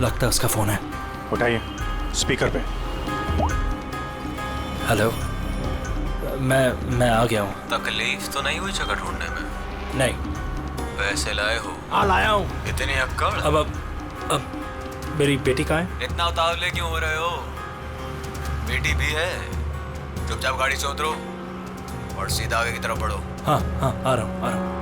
लगता है उसका फोन है। उठाइए, स्पीकर पे। हेलो, मैं आ गया हूँ। तकलीफ तो नहीं हुई जगह ढूंढने में? नहीं। पैसे लाए हो? हाँ लाया हूँ। इतनी अक्कड़? अब मेरी बेटी कहाँ है? इतना उतावले क्यों हो रहे हो? बेटी भी है। चुपचाप गाड़ी से उतरो और सीधा आगे की तरफ बढ़ो। हाँ हाँ, आ रहा हूँ आ रहा हूँ।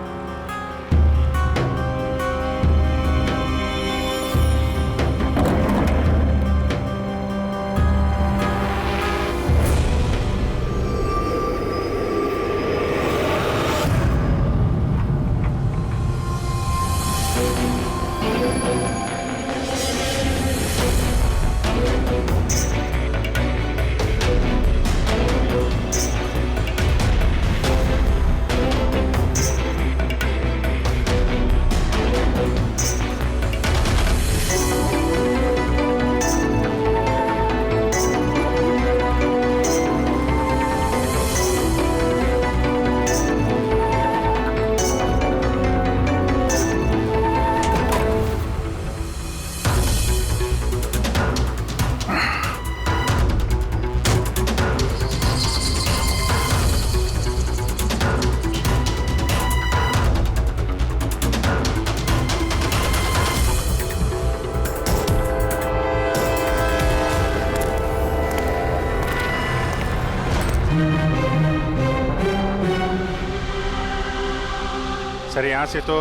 सर यहाँ से तो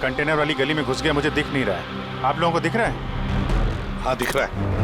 कंटेनर वाली गली में घुस गया, मुझे दिख नहीं रहा है। आप लोगों को दिख रहा है? हाँ दिख रहा है।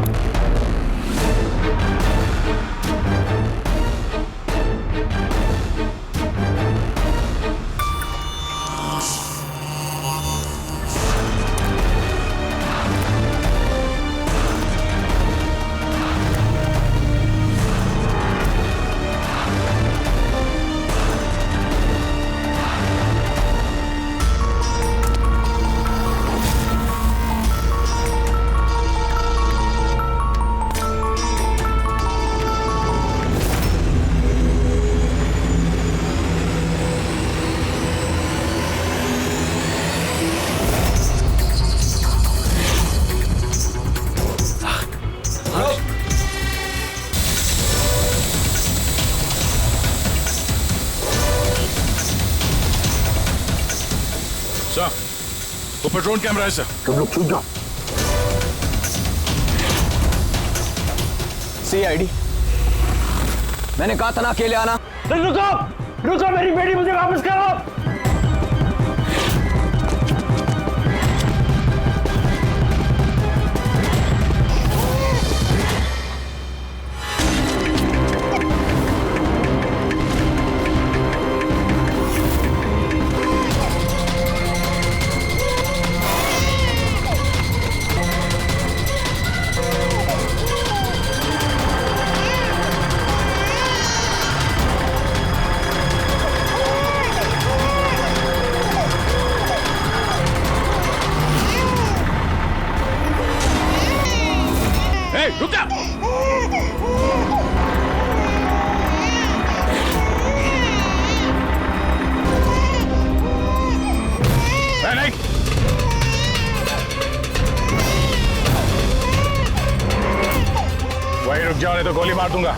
सर, वो पेट्रोल कैमरा है सर। तुम लोग छूट जाओ। CID, मैंने कहा था ना अकेले आना। रुको रुको, मेरी बेटी मुझे वापस करो। रुक जा। नहीं, वहीं रुक जाओ, नहीं तो गोली मार दूंगा।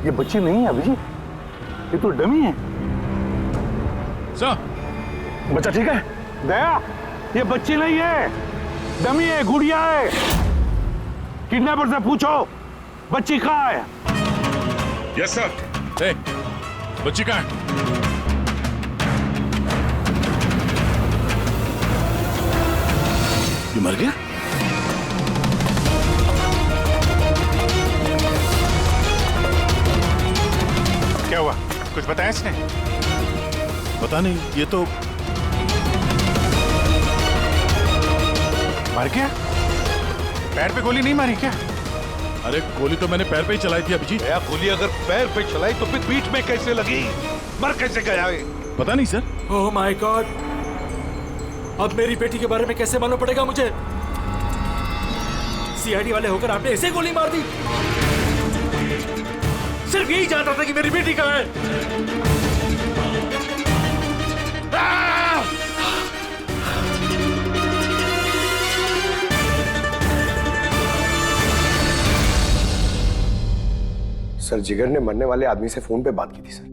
ये बच्ची नहीं है अभिजीत, ये तो डमी है। सर, बच्चा ठीक है? दया, ये बच्ची नहीं है, डमी है, गुड़िया है। किडनैपर से पूछो बच्ची कहाँ है। Yes sir. बच्ची कहाँ है? ये मर गया? क्या हुआ, कुछ बताया इसने? पता नहीं, ये तो मर गया। पैर पे गोली नहीं मारी क्या? अरे गोली तो मैंने पैर पे ही चलाई थी अभिजीत। भैया गोली अगर पैर पे चलाई तो फिर पीठ में कैसे लगी? मर कैसे गया ये? पता नहीं सर। ओह माय गॉड, अब मेरी बेटी के बारे में कैसे मालूम पड़ेगा मुझे? सीआईडी वाले होकर आपने ऐसे गोली मार दी? सिर्फ यही जानता था कि मेरी बेटी कहाँ है। सर जिगर ने मरने वाले आदमी से फोन पे बात की थी सर,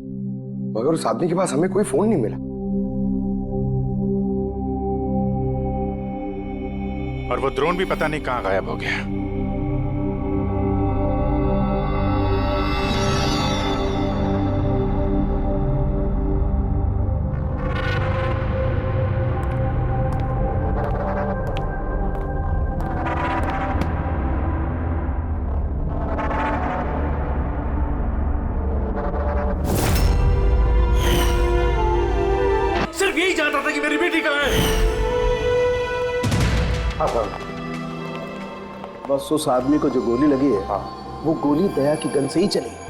मगर उस आदमी के पास हमें कोई फोन नहीं मिला। और वो ड्रोन भी पता नहीं कहां गायब हो गया। सिर्फ यही जानता था कि मेरी बेटी कहाँ है। हाँ सर, बस उस आदमी को जो गोली लगी है, वो गोली दया की गन से ही चली।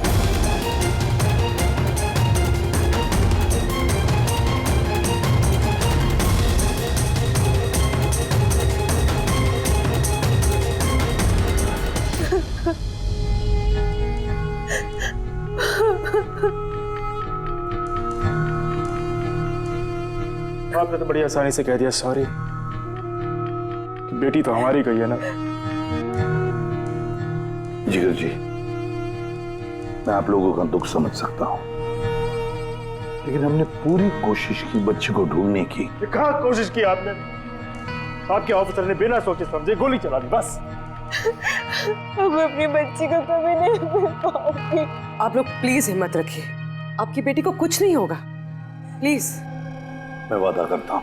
आपने तो बड़ी आसानी से कह दिया सॉरी। बेटी तो हमारी गई है ना। जिगर जी, मैं आप लोगों का दुख समझ सकता हूं, लेकिन हमने पूरी कोशिश की बच्चे को ढूंढने की। कहाँ कोशिश की आपने? आपके ऑफिसर ने बिना सोचे समझे गोली चला दी बस। अब अपनी बच्ची को कभी नहीं मिल पाऊंगी। आप लोग प्लीज हिम्मत रखिए, आपकी बेटी को कुछ नहीं होगा, प्लीज। मैं वादा करता हूं,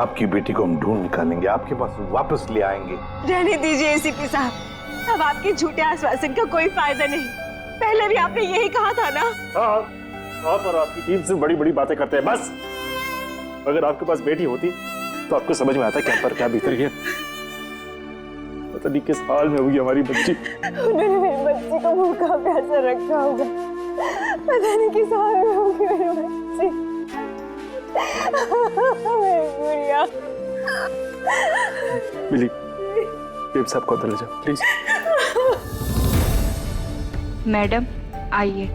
आपकी बेटी को हम ढूंढ निकालेंगे, आपके पास वापस ले आएंगे। रहने दीजिए एसीपी साहब, अब आपके झूठे आश्वासन का कोई फायदा नहीं। पहले भी आपने यही कहा था ना। हाँ, आप और आपकी टीम से बड़ी बड़ी बातें करते हैं बस। अगर आपके पास बेटी होती तो आपको समझ में आता क्या पर क्या भीतर है। पता नहीं किस हाल में होगी हमारी बच्ची। उन्होंने मेरी बच्ची को भूखा प्यासा रखा होगा, पता नहीं किस हाल में होगी मेरी बच्ची। गुड़िया। मिली, बेब साहब को अंदर ले जाओ प्लीज। मैडम आइए।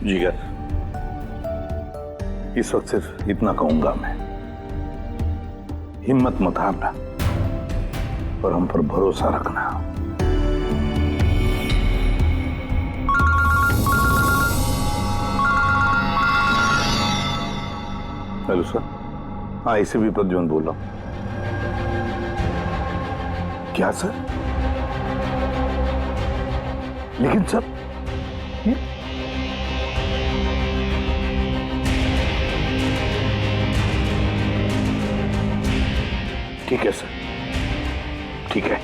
जिगर, इस वक्त सिर्फ इतना कहूंगा मैं, हिम्मत मत हारना और हम पर भरोसा रखना। Hello sir. हाँ, इसे भी प्रद्युम्न बोल रहा हूं। क्या सर? लेकिन सर ये ठीक है सर, ठीक है,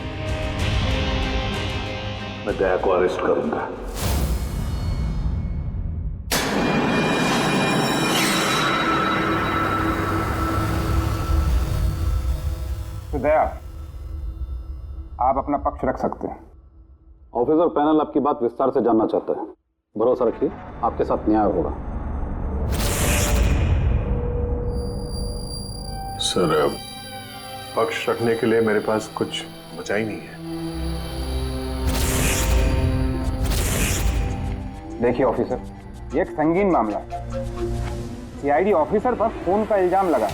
मैं दया को अरेस्ट करूंगा। तो दया, आप अपना पक्ष रख सकते हैं। ऑफिसर पैनल आपकी बात विस्तार से जानना चाहता है। भरोसा रखिए, आपके साथ न्याय होगा। सर, पक्ष रखने के लिए मेरे पास कुछ बचा ही नहीं है। देखिए ऑफिसर, ये एक संगीन मामला है। सीआईडी ऑफिसर पर खून का इल्जाम लगा।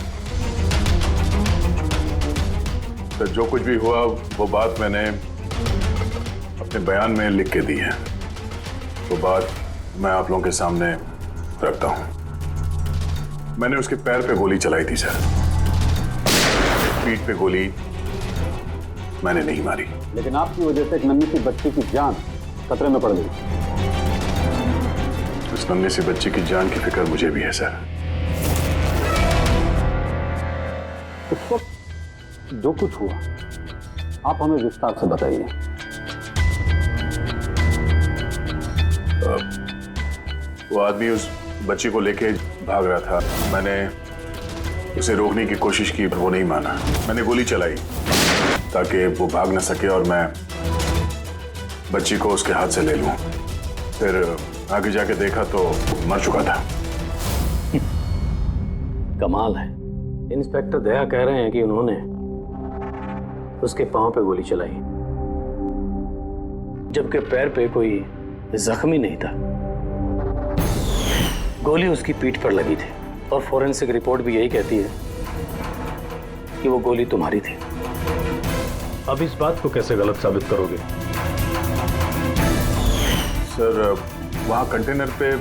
तो जो कुछ भी हुआ वो बात मैंने अपने बयान में लिख के दी है। वो बात मैं आप लोगों के सामने रखता हूं। मैंने उसके पैर पे गोली चलाई थी सर, पीठ पे गोली मैंने नहीं मारी। लेकिन आपकी वजह से एक नन्ही सी बच्ची की जान खतरे में पड़ गई। उस नन्ही सी बच्ची की जान की फिक्र मुझे भी है सर। उस वक्त जो कुछ हुआ आप हमें विस्तार से बताइए। वो आदमी उस बच्ची को लेके भाग रहा था। मैंने उसे रोकने की कोशिश की पर वो नहीं माना। मैंने गोली चलाई ताकि वो भाग न सके और मैं बच्ची को उसके हाथ से ले लूं। फिर आगे जाके देखा तो मर चुका था। कमाल है, इंस्पेक्टर दया कह रहे हैं कि उन्होंने उसके पांव पे गोली चलाई, जबकि पैर पे कोई जख्मी नहीं था। गोली उसकी पीठ पर लगी थी और फोरेंसिक रिपोर्ट भी यही कहती है कि वो गोली तुम्हारी थी। अब इस बात को कैसे गलत साबित करोगे? सर, वहां कंटेनर पे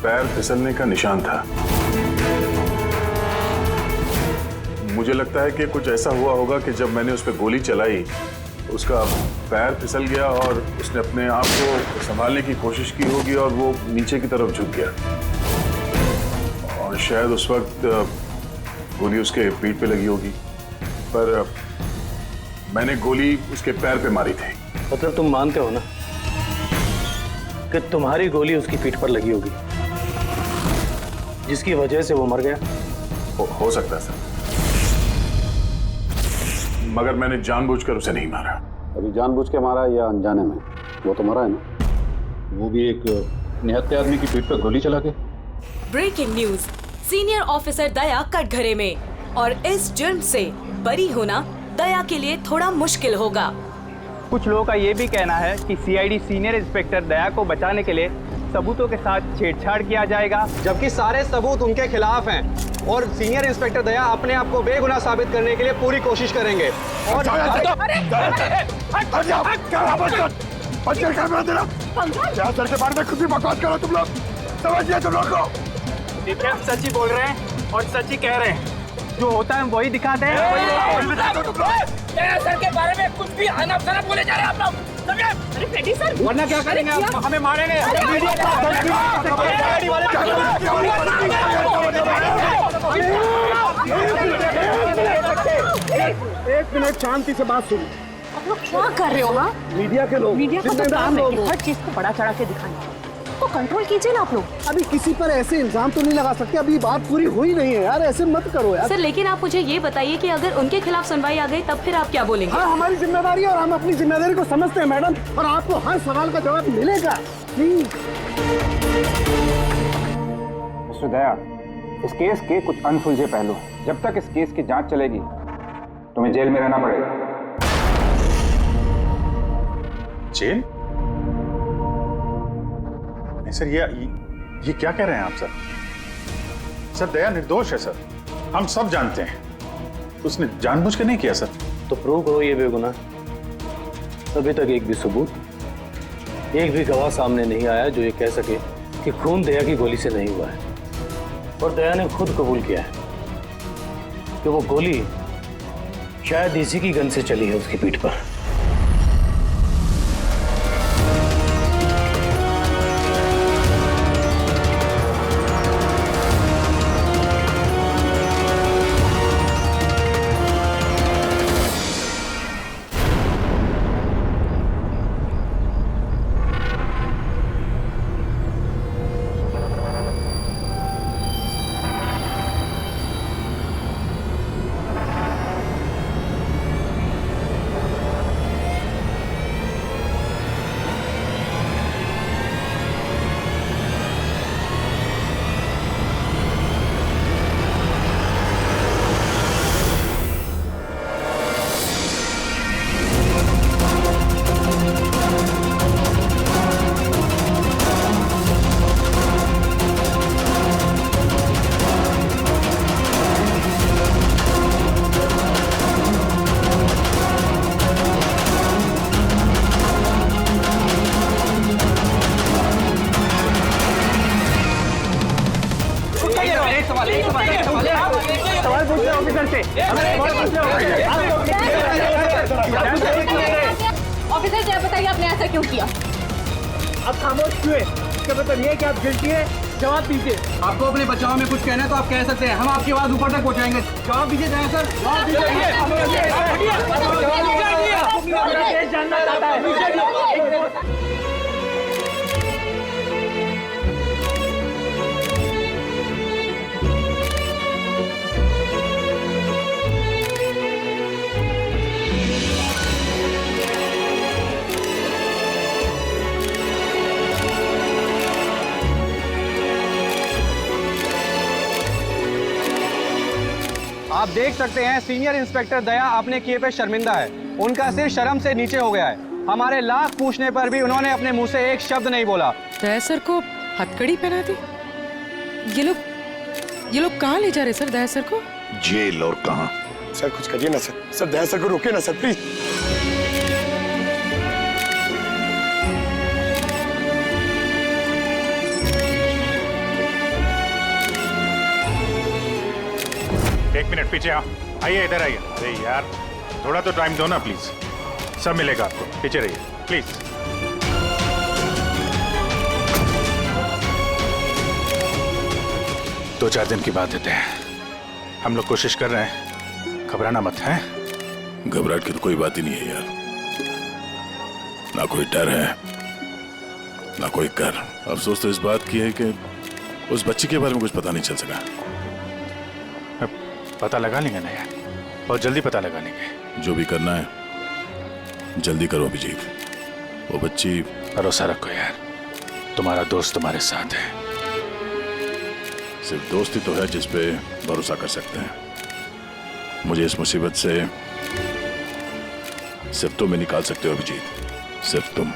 पैर फिसलने का निशान था। मुझे लगता है कि कुछ ऐसा हुआ होगा कि जब मैंने उस पर गोली चलाई उसका पैर फिसल गया और उसने अपने आप को संभालने की कोशिश की होगी और वो नीचे की तरफ झुक गया और शायद उस वक्त गोली उसके पीठ पे लगी होगी, पर मैंने गोली उसके पैर पे मारी थी। मतलब तुम मानते हो ना कि तुम्हारी गोली उसकी पीठ पर लगी होगी जिसकी वजह से वो मर गया? हो सकता है सर, मगर मैंने जानबूझकर उसे नहीं मारा। अभी जानबूझ के मारा या अनजाने में? वो तो मरा है ना, वो भी एक निहत्थे आदमी की पीठ पर गोली चला के। ब्रेकिंग न्यूज, सीनियर ऑफिसर दया कटघरे में और इस जुर्म से बरी होना दया के लिए थोड़ा मुश्किल होगा। कुछ लोगों का ये भी कहना है कि सीआईडी सीनियर इंस्पेक्टर दया को बचाने के लिए सबूतों के साथ छेड़छाड़ किया जाएगा, जबकि सारे सबूत उनके खिलाफ हैं और सीनियर इंस्पेक्टर दया अपने आप को बेगुनाह साबित करने के लिए पूरी कोशिश करेंगे। और सच ही बोल रहे हैं और सच ही कह रहे हैं, जो होता है वही दिखाते हैं। सर के बारे में कुछ भी अनाप-शनाप बोले जा रहे हैं आप लोग। अरे पेटी सर, वरना क्या करेंगे आप? हमें मारेंगे। एक मिनट शांति से बात सुनो। आप लोग क्या कर रहे हो? हाँ, मीडिया के लोग, मीडिया को तो काम है कि लोग हर चीज को बड़ा चढ़ा के दिखाना, तो कंट्रोल कीजिए ना आप लोग। अभी किसी पर ऐसे इल्जाम तो नहीं लगा सकते, अभी बात पूरी हुई नहीं है यार, ऐसे मत करो यार। सर, लेकिन आप मुझे ये बताइए कि अगर उनके खिलाफ सुनवाई आ गई तब फिर आप क्या बोलेंगे? हाँ, हमारी जिम्मेदारी है और हम अपनी जिम्मेदारी को समझते हैं मैडम, और आपको हर सवाल का जवाब मिलेगा। मिस्टर दया, इस केस के कुछ अनसुलझे पहलू हैं। जब तक इस केस की जांच चलेगी तुम्हें जेल में रहना पड़ेगा। जेल? नहीं सर, ये क्या कह रहे हैं आप सर? सर, दया निर्दोष है सर, हम सब जानते हैं। उसने जानबूझ के नहीं किया सर। तो प्रूव करो ये बेगुनाह। अभी तक एक भी सबूत, एक भी गवाह सामने नहीं आया जो ये कह सके कि खून दया की गोली से नहीं हुआ है। और दया ने खुद कबूल किया है कि वो गोली शायद इसी की गन से चली है उसकी पीठ पर। ऑफिसर, क्या बताइए आपने ऐसा क्यों किया? आप खामोश क्यों है? इसका मतलब ये है कि आप गिल्टी है, जवाब दीजिए। आपको अपने बचाव में कुछ कहना है तो आप कह सकते हैं, हम आपकी आवाज ऊपर तक पहुंचाएंगे। जवाब दीजिए दया सर, जवाब दीजिए। करना चाहता है। आप देख सकते हैं सीनियर इंस्पेक्टर दया अपने किए पे शर्मिंदा है। उनका सिर शर्म से नीचे हो गया है। हमारे लाख पूछने पर भी उन्होंने अपने मुंह से एक शब्द नहीं बोला। दया सर को हथकड़ी पहना दी। ये लोग कहाँ ले जा रहे सर दया सर को? जेल और कहाँ? सर कुछ करिए ना सर। सर दया सर को रोकिए ना सर प्लीज। एक मिनट पीछे आओ। आइए इधर आइए। अरे यार थोड़ा तो टाइम दो ना प्लीज। सब मिलेगा आपको, पीछे रहिए प्लीज। दो चार दिन की बात देते हैं। हम लोग कोशिश कर रहे हैं, घबराना मत है। घबराहट की तो कोई बात ही नहीं है यार। ना कोई डर है ना कोई कर। अफसोस तो इस बात की है कि उस बच्ची के बारे में कुछ पता नहीं चल सका। पता लगा लेंगे ना यार, बहुत जल्दी पता लगा लेंगे। जो भी करना है जल्दी करो अभिजीत। वो बच्ची। भरोसा रखो यार, तुम्हारा दोस्त तुम्हारे साथ है। सिर्फ दोस्त ही तो है जिस पे भरोसा कर सकते हैं। मुझे इस मुसीबत से सिर्फ तुम ही निकाल सकते हो अभिजीत, सिर्फ तुम।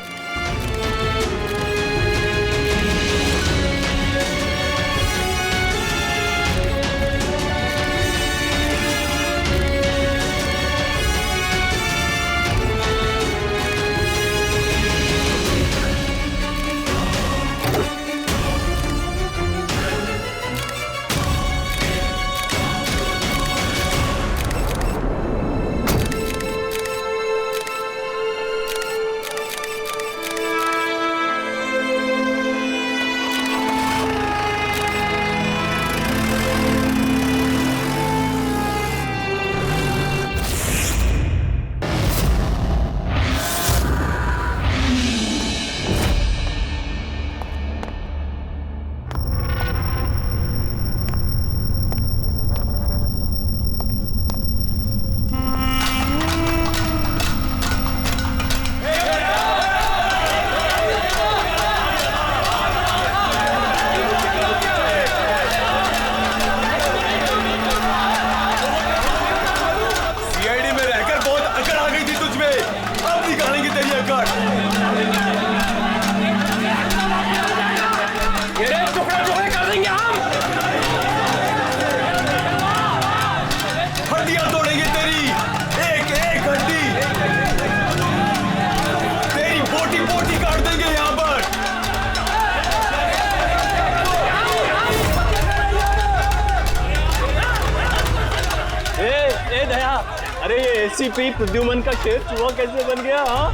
अरे ये एसीपी प्रद्युमन का शेर चूहा कैसे बन गया? हाँ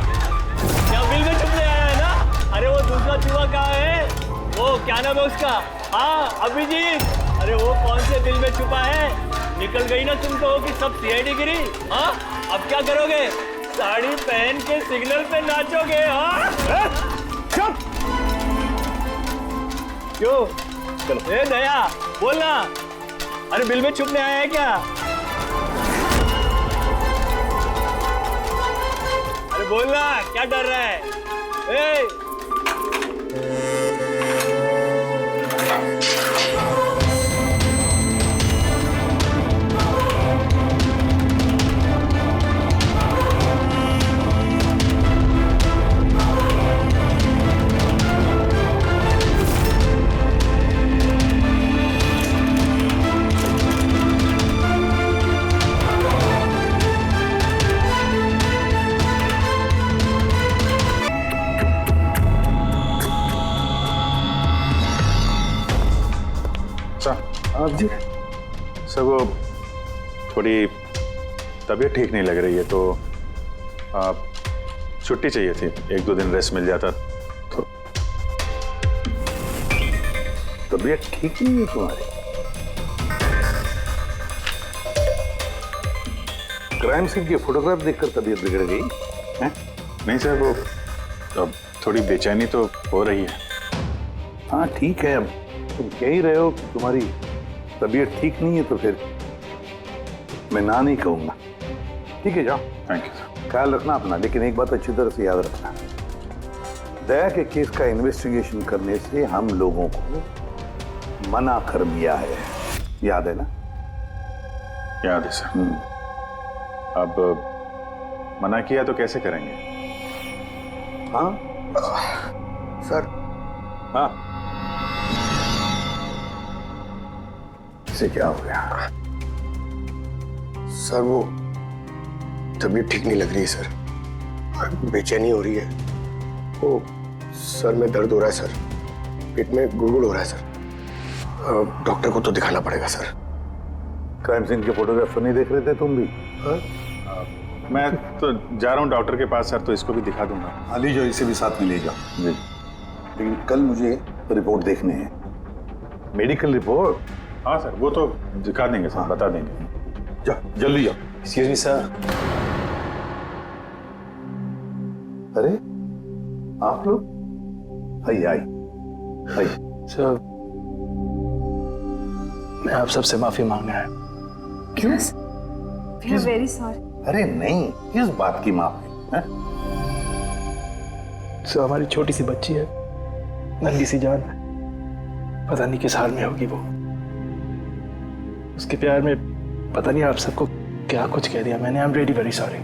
क्या बिल में छुपने आया है ना? अरे वो दूसरा चूहा कहाँ है? वो क्या नाम है उसका? हाँ अभिजीत। अरे वो कौन से बिल में छुपा है? निकल गई ना तुम तो कि सब सीआईडी गिरी। हाँ अब क्या करोगे? साड़ी पहन के सिग्नल पे नाचोगे? हाँ चुप। क्यों? चलो ए दया बोलना। अरे बिल में छुपने आया है क्या? अरे बोलना, क्या डर रहा है? आप जी सर वो थोड़ी तबीयत ठीक नहीं लग रही है तो छुट्टी चाहिए थी। 1-2 दिन रेस्ट मिल जाता तो। तबीयत ठीक नहीं है तुम्हारी? क्राइम सीन की फोटोग्राफ देखकर तबीयत बिगड़ गई है? नहीं सर, वो अब थोड़ी बेचैनी तो हो रही है। हाँ ठीक है, अब तुम कह ही रहे हो कि तुम्हारी तबीयत ठीक नहीं है तो फिर मैं ना नहीं कहूंगा। ठीक है जाओ। Thank you sir. ख्याल रखना अपना, लेकिन एक बात अच्छी तरह से याद रखना, दया के केस का इन्वेस्टिगेशन करने से हम लोगों को मना कर दिया है, याद है ना? याद है सर। अब मना किया तो कैसे करेंगे? हाँ सर। हाँ, इसे क्या हो गया? सर वो तबीयत ठीक नहीं लग रही है सर, बेचैनी हो रही है, वो सर में दर्द हो रहा है सर, पेट में गुड़गुड़ हो रहा है सर, डॉक्टर को तो दिखाना पड़ेगा सर। क्राइम सीन के फोटोग्राफर नहीं देख रहे थे तुम भी? हाँ? मैं तो जा रहा हूँ डॉक्टर के पास सर, तो इसको भी दिखा दूंगा। हाँ ले जाओ, इसे भी साथ में ले जाओ जी। लेकिन कल मुझे रिपोर्ट देखने हैं, मेडिकल रिपोर्ट। हाँ सर, वो तो दिखा देंगे सर, बता देंगे। जाओ जल्दी जाओ। Excuse me sir. अरे आप लोग? आइए आइए आइए। सर मैं आप सबसे माफी मांगना है। क्यों? We are very sorry. अरे नहीं, किस बात की माफी है? सर हमारी छोटी सी बच्ची है, नन्ही सी जान, पता नहीं किस हाल में होगी वो। उसके प्यार में पता नहीं आप सबको क्या कुछ कह दिया मैंने। I am really very sorry.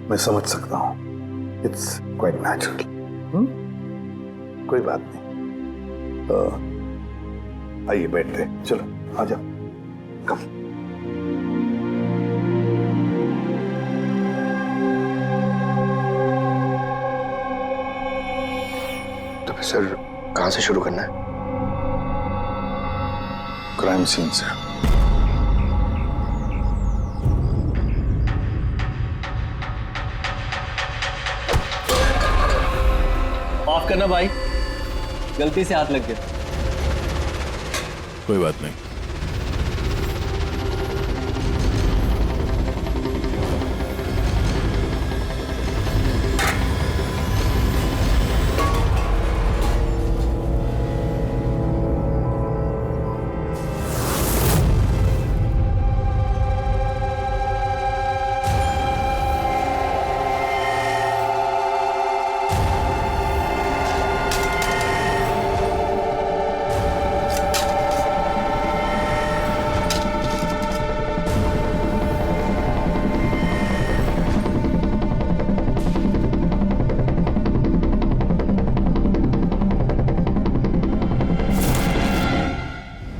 मैं समझ सकता हूँ, इट्स क्वाइट नेचुरल। कोई बात नहीं। आइए बैठते, चलो आ जाओ। कम। तो फिर सर कहाँ से शुरू करना है? क्राइम सीन से। माफ करना भाई, गलती से हाथ लग गया। कोई बात नहीं।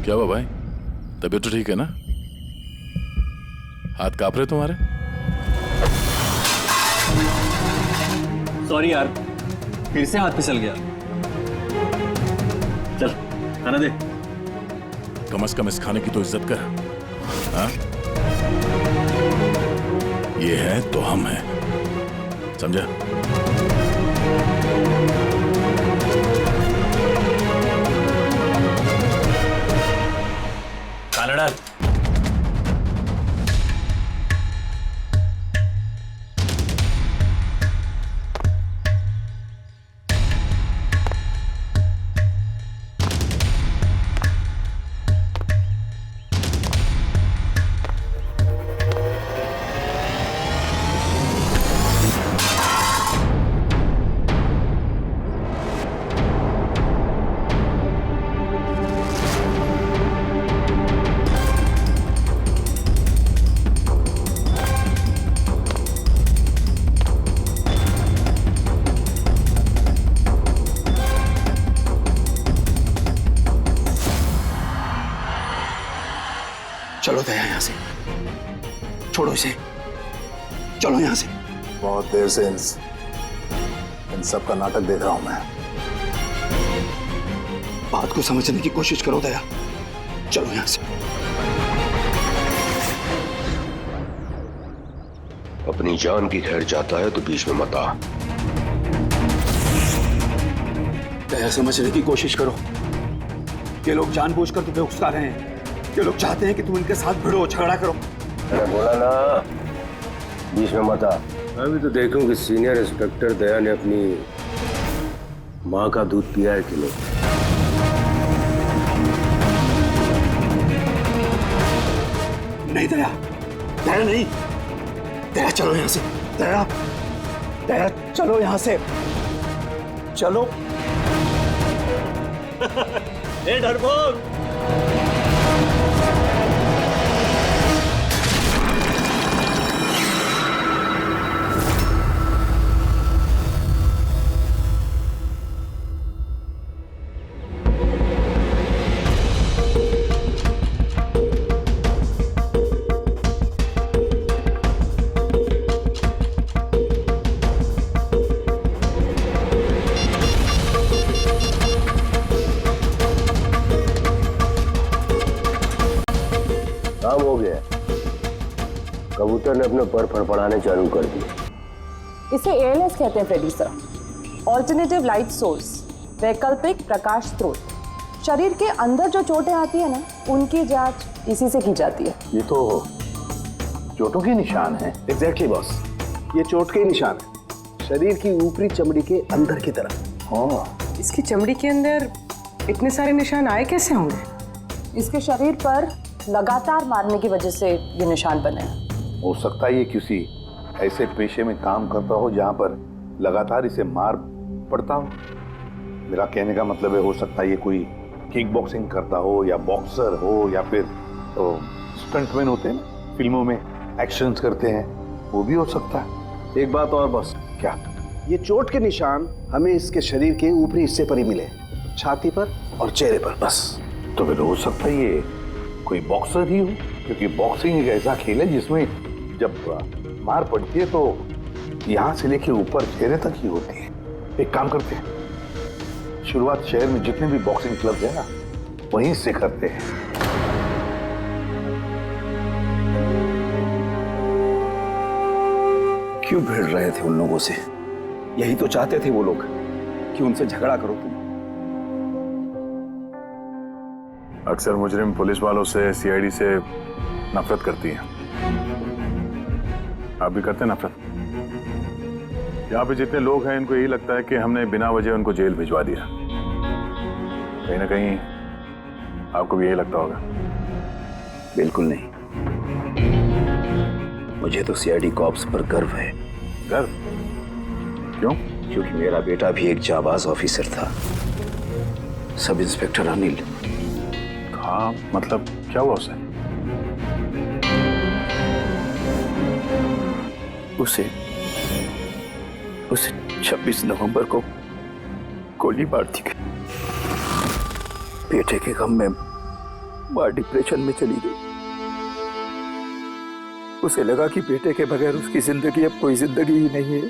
क्या हुआ भाई, तबीयत तो ठीक है ना? हाथ कांप रहे तुम्हारे? सॉरी यार, फिर से हाथ फिसल गया। चल खाना दे। कम से कम इस खाने की तो इज्जत कर। हाँ? ये है तो हम हैं, समझा? खाना डाल। चलो दया यहाँ से, छोड़ो इसे, चलो यहाँ से। बहुत देर से इन सब का नाटक देख रहा हूं मैं। बात को समझने की कोशिश करो दया, चलो यहाँ से। अपनी जान की खैर चाहता है तो बीच में मत आ। दया समझने की कोशिश करो, ये लोग जानबूझकर तुम्हें उकसा रहे हैं, ये लोग चाहते हैं कि तुम इनके साथ भिड़ो, झगड़ा करो। मैंने बोला ना बीच में मत आ। अभी तो देखूं कि सीनियर इंस्पेक्टर दया ने अपनी माँ का दूध पिया है कि नहीं। नहीं दया, दया नहीं, दया चलो यहाँ से, दया, दया चलो यहाँ से, चलो। ए डरपोक, काम हो गया। कबूतर ने अपने पर फड़फड़ाने चालू कर दिए। इसे ALS कहते हैं Freddy sir, alternative light source, वैकल्पिक प्रकाश स्रोत। शरीर के अंदर जो चोटें आती है ना, उनकी जांच इसी से की जाती है। ये तो चोटों के निशान है। एग्जैक्टली बॉस, ये चोट के निशान है, शरीर की ऊपरी चमड़ी के अंदर की तरफ। हाँ, इसकी चमड़ी के अंदर इतने सारे निशान आए कैसे होंगे? इसके शरीर पर लगातार मारने की वजह से ये निशान बने हैं। हो सकता है ये किसी ऐसे पेशे में काम करता हो जहां पर लगातार इसे मार पड़ता हो। मेरा कहने का मतलब है, हो सकता है ये कोई किक बॉक्सिंग करता हो, या बॉक्सर हो, या फिर स्टंटमैन होते हैं ना, फिल्मों में एक्शंस करते हैं, वो भी हो सकता है। एक बात और बॉस, क्या? ये चोट के निशान हमें इसके शरीर के ऊपरी हिस्से पर ही मिले, छाती पर और चेहरे पर बस। तो फिर हो सकता है ये कोई बॉक्सर ही हो, क्योंकि बॉक्सिंग एक ऐसा खेल है जिसमें जब मार पड़ती है तो यहाँ से लेके ऊपर चेहरे तक ही होती है। एक काम करते हैं, शुरुआत शहर में जितने भी बॉक्सिंग क्लब है ना, वहीं से करते हैं। क्यों भिड़ रहे थे उन लोगों से? यही तो चाहते थे वो लोग कि उनसे झगड़ा करो तुम। अक्सर मुजरिम पुलिस वालों से, CID से नफरत करती है। आप भी करते हैं नफरत? यहाँ पे जितने लोग हैं, इनको यही लगता है कि हमने बिना वजह उनको जेल भिजवा दिया। कहीं ना कहीं आपको भी यही लगता होगा। बिल्कुल नहीं, मुझे तो CID कॉप्स पर गर्व है। गर्व? क्यों? क्योंकि मेरा बेटा भी एक जाबाज ऑफिसर था, सब इंस्पेक्टर अनिल। हाँ, मतलब क्या हुआ उसे? उसे 26 नवंबर को गोली मार दी गई। बेटे के गम में मां डिप्रेशन में चली गई। उसे लगा कि बेटे के बगैर उसकी जिंदगी अब कोई जिंदगी ही नहीं है।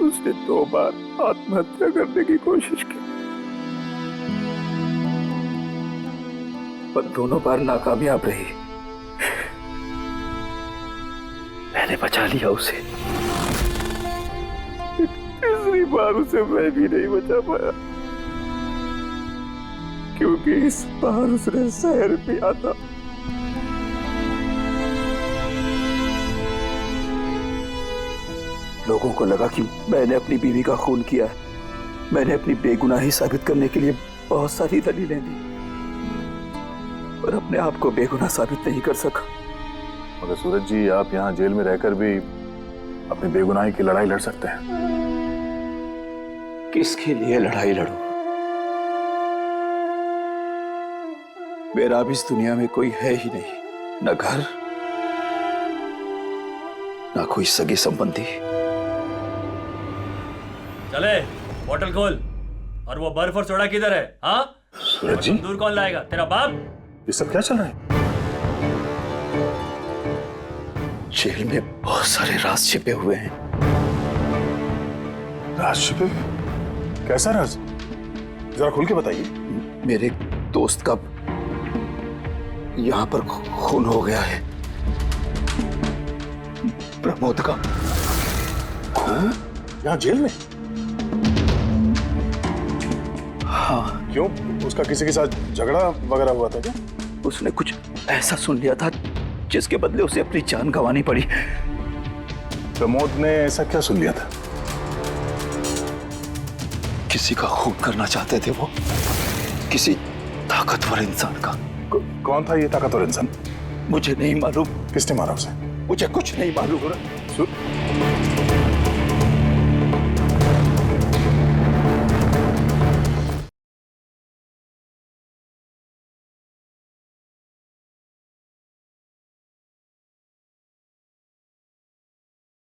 उसने 2 बार आत्महत्या करने की कोशिश की, पर दोनों बार नाकामयाब रही। मैंने बचा लिया उसे। तीसरी बार उसे मैं भी नहीं बचा पाया, क्योंकि इस बार उसने जहर पिया था। लोगों को लगा कि मैंने अपनी बीवी का खून किया है। मैंने अपनी बेगुनाही साबित करने के लिए बहुत सारी दलीलें दी, पर अपने आप को बेगुनाह साबित नहीं कर सका। मगर सूरज जी, आप यहाँ जेल में रहकर भी अपनी बेगुनाही की लड़ाई लड़ सकते हैं। किसके लिए लड़ाई लड़ूं? मेरा अब इस दुनिया में कोई है ही नहीं, न घर, न कोई सगे संबंधी। चले, बोतल खोल। और वो बर्फ और सोडा किधर है? हाँ सूरज जी, दूर कौन लाएगा? तेरा बाप? ये सब क्या चल रहा है? जेल में बहुत सारे राज छिपे हुए हैं। राज छिपे? कैसा राज? जरा खुल के बताइए। मेरे दोस्त का यहां पर खून हो गया है। प्रमोद का। खून? यहाँ जेल में? हाँ। क्यों? उसका किसी के साथ झगड़ा वगैरह हुआ था क्या? उसने कुछ ऐसा सुन लिया था जिसके बदले उसे अपनी जान गंवानी पड़ी। प्रमोद ने ऐसा क्या सुन लिया था? किसी का खून करना चाहते थे वो, किसी ताकतवर इंसान का। कौन था ये ताकतवर इंसान? मुझे नहीं मालूम। किसने मारा उसे? मुझे कुछ नहीं मालूम।